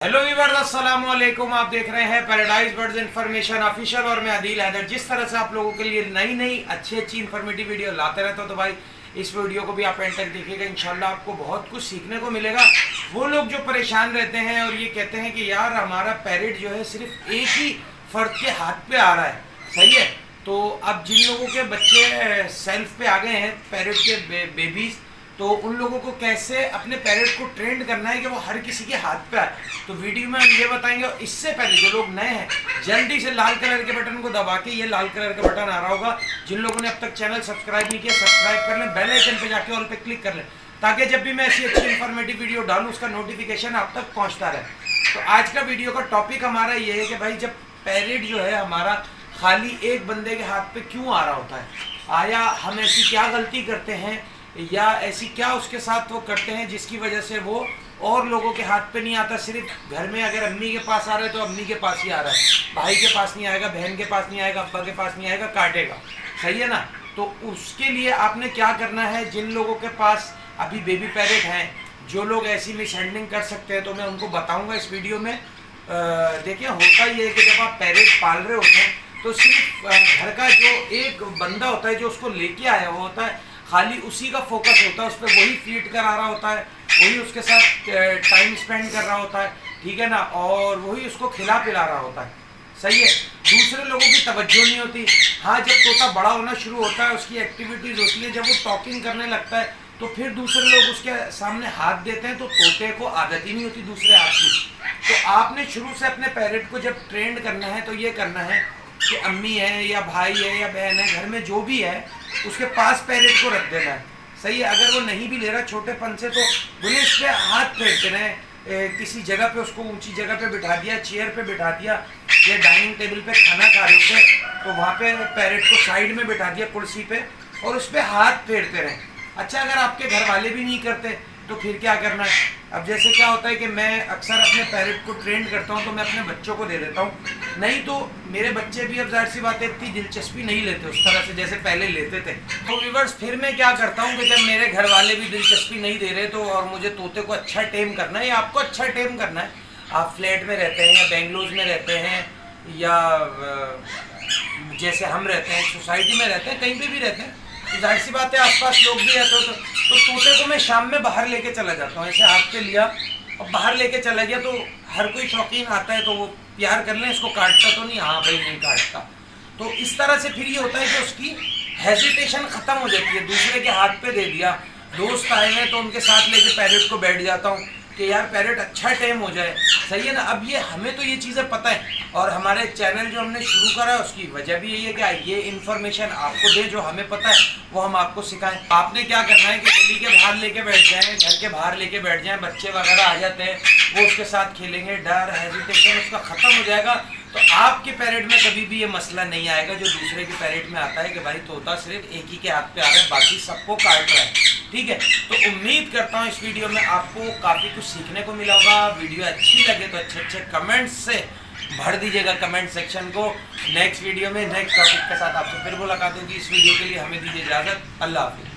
Hello viewers, अस्सलाम वालेकुम। आप देख रहे हैं पैराडाइज बर्ड्स इन्फॉर्मेशन ऑफिशियल और मैं आदिल हैदर। जिस तरह से आप लोगों के लिए नई नई अच्छी इन्फॉर्मेटिव वीडियो लाते रहता हूँ, तो भाई इस वीडियो को भी आप एंड तक देखिएगा। इंशाल्लाह आपको बहुत कुछ सीखने को मिलेगा। वो लोग जो परेशान रहते हैं और ये कहते हैं कि यार हमारा पैरेट जो है सिर्फ एक ही फर्द के हाथ पे आ रहा है, सही है। तो अब जिन लोगों के बच्चे सेल्फ पे आ गए हैं, पैरेट के बेबीज, तो उन लोगों को कैसे अपने पैरेट को ट्रेंड करना है कि वो हर किसी के हाथ पे आए, तो वीडियो में हम ये बताएंगे। और इससे पहले जो लोग नए हैं, जल्दी से लाल कलर के बटन को दबा के, ये लाल कलर का बटन आ रहा होगा, जिन लोगों ने अब तक चैनल सब्सक्राइब नहीं किया सब्सक्राइब कर लें, बेल आइकन पे जाके ऑल पे क्लिक कर लें, ताकि जब भी मैं ऐसी अच्छी इन्फॉर्मेटिव वीडियो डालूँ उसका नोटिफिकेशन आप तक पहुँचता रहे। तो आज का वीडियो का टॉपिक हमारा ये है कि भाई जब पैरेट जो है हमारा खाली एक बंदे के हाथ पे क्यों आ रहा होता है, आया हम ऐसी क्या गलती करते हैं या ऐसी क्या उसके साथ वो करते हैं जिसकी वजह से वो और लोगों के हाथ पे नहीं आता। सिर्फ घर में अगर अम्मी के पास आ रहा है तो अम्मी के पास ही आ रहा है, भाई के पास नहीं आएगा, बहन के पास नहीं आएगा, अब्बा के पास नहीं आएगा, काटेगा, सही है ना। तो उसके लिए आपने क्या करना है, जिन लोगों के पास अभी बेबी पैरेट हैं, जो लोग ऐसी मिसहैंडलिंग कर सकते हैं, तो मैं उनको बताऊँगा इस वीडियो में। देखिए, होता ये है कि जब आप पैरेट पाल रहे होते हैं तो सिर्फ घर का जो एक बंदा होता है जो उसको लेके आया हुआ होता है, खाली उसी का फोकस होता है, उस पर वही फीड करा रहा होता है, वही उसके साथ टाइम स्पेंड कर रहा होता है, ठीक है ना, और वही उसको खिला पिला रहा होता है, सही है। दूसरे लोगों की तवज्जो नहीं होती। हाँ, जब तोता बड़ा होना शुरू होता है, उसकी एक्टिविटीज़ होती है, जब वो टॉकिंग करने लगता है, तो फिर दूसरे लोग उसके सामने हाथ देते हैं, तो तोते को आदत ही नहीं होती दूसरे हाथ की। तो आपने शुरू से अपने पैरेट को जब ट्रेंड करना है तो ये करना है कि अम्मी है या भाई है या बहन है, घर में जो भी है, उसके पास पैरेट को रख देना है, सही है। अगर वो नहीं भी ले रहा छोटेपन से, तो बोले इस पर हाथ फेरते रहे, किसी जगह पे उसको ऊंची जगह पे बिठा दिया, चेयर पे बिठा दिया, या डाइनिंग टेबल पे खाना खा रहे थे तो वहाँ पे पैरेट को साइड में बिठा दिया कुर्सी पे, और उस पर हाथ फेरते रहे। अच्छा, अगर आपके घर वाले भी नहीं करते तो फिर क्या करना है। अब जैसे क्या होता है कि मैं अक्सर अपने पैरेट को ट्रेंड करता हूँ तो मैं अपने बच्चों को दे देता हूँ, नहीं तो मेरे बच्चे भी अब जाहिर सी बात है इतनी दिलचस्पी नहीं लेते उस तरह से जैसे पहले लेते थे। तो व्यूअर्स, फिर मैं क्या करता हूँ कि जब मेरे घर वाले भी दिलचस्पी नहीं दे रहे, तो और मुझे तोते को अच्छा टेम करना है या आपको अच्छा टेम करना है, आप फ्लैट में रहते हैं या बेंगलोर में रहते हैं या जैसे हम रहते हैं सोसाइटी में रहते हैं, कहीं पर भी रहते हैं, तो जाहिर सी बात है आसपास लोग भी रहते हो, तो तोते को मैं शाम में बाहर लेके चला जाता हूँ। ऐसे हाथ पे लिया और बाहर लेके चला गया, तो हर कोई शौकीन आता है तो वो प्यार कर लें, इसको काटता तो नहीं, हाँ भाई नहीं काटता। तो इस तरह से फिर ये होता है कि उसकी हेजिटेशन ख़त्म हो जाती है, दूसरे के हाथ पे दे दिया। दोस्त आए हैं तो उनके साथ लेके पैरेट को बैठ जाता हूँ कि यार पैरेट अच्छा टाइम हो जाए, सही है ना। अब ये हमें तो ये चीज़ें पता है, और हमारे चैनल जो हमने शुरू करा है उसकी वजह भी यही है कि ये इन्फॉर्मेशन आपको दे, जो हमें पता है वो हम आपको सिखाएं। आपने क्या करना है कि गली के बाहर लेके बैठ जाएं, घर के बाहर लेके बैठ जाएं, बच्चे वगैरह आ जाते हैं, वो उसके साथ खेलेंगे, डर हेजिटेशन उसका ख़त्म हो जाएगा, तो आपके पैरेट में कभी भी ये मसला नहीं आएगा जो दूसरे के पैरेट में आता है कि भाई तोता सिर्फ एक ही के हाथ पे आ रहा है, बाकी सबको काट रहा है, ठीक है। तो उम्मीद करता हूँ इस वीडियो में आपको काफ़ी कुछ सीखने को मिला होगा। वीडियो अच्छी लगे तो अच्छे अच्छे कमेंट्स से भर दीजिएगा कमेंट सेक्शन को। नेक्स्ट वीडियो में नेक्स्ट टॉपिक के साथ आपसे फिर मुलाकात होगी। इस वीडियो के लिए हमें दीजिए इजाज़त। अल्लाह हाफिज़।